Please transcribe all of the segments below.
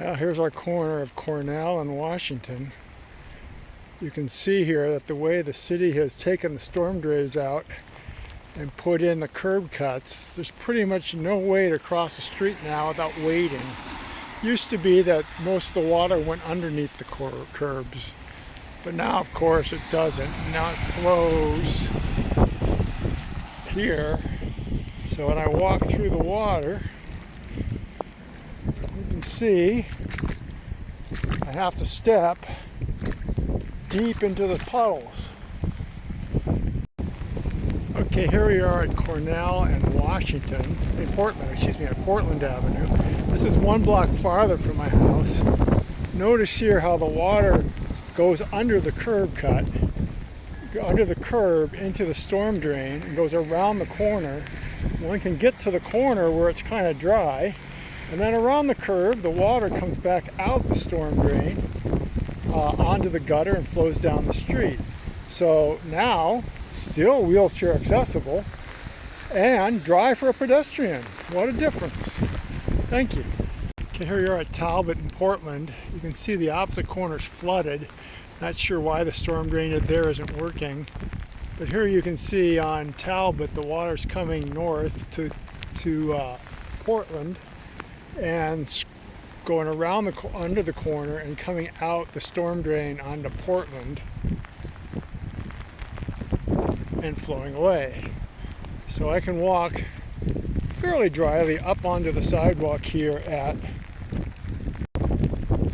Well, here's our corner of Cornell and Washington. You can see here that the way the city has taken the storm drains out and put in the curb cuts, there's pretty much no way to cross the street now without wading. Used to be that most of the water went underneath the curbs, but now of course it doesn't. Now it flows here, so when I walk through the water, you can see I have to step deep into the puddles. Okay, here we are at Cornell and Washington, Portland Avenue. This is one block farther from my house. Notice here how the water goes under the curb cut, under the curb into the storm drain, and goes around the corner. One can get to the corner where it's kind of dry, and then around the curb, the water comes back out the storm drain onto the gutter and flows down the street. So now, still wheelchair accessible and dry for a pedestrian. What a difference. Thank you. Okay, here you are at Talbot in Portland. You can see the opposite corner's flooded. Not sure why the storm drain there isn't working. But here you can see on Talbot the water's coming north to Portland and going around under the corner and coming out the storm drain onto Portland and flowing away. So I can walk fairly dryly up onto the sidewalk here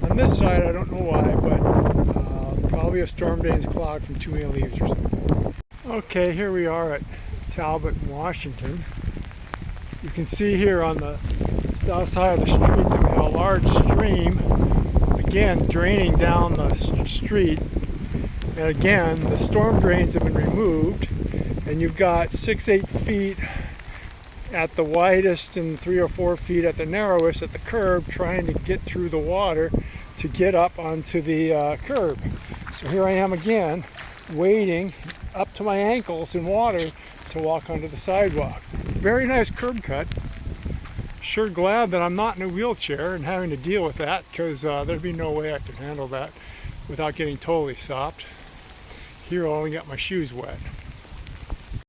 on this side. I don't know why, but probably a storm drain's clogged from too many leaves or something. Okay, here we are at Talbot in Washington. You can see here on the south side of the street that we have a large stream, again draining down the street. And again, the storm drains have been removed, and you've got 6-8 feet at the widest and 3 or 4 feet at the narrowest at the curb, trying to get through the water to get up onto the curb. So here I am again, wading up to my ankles in water to walk onto the sidewalk. Very nice curb cut. Sure glad that I'm not in a wheelchair and having to deal with that, because there'd be no way I could handle that without getting totally sopped. Here I'll only get my shoes wet.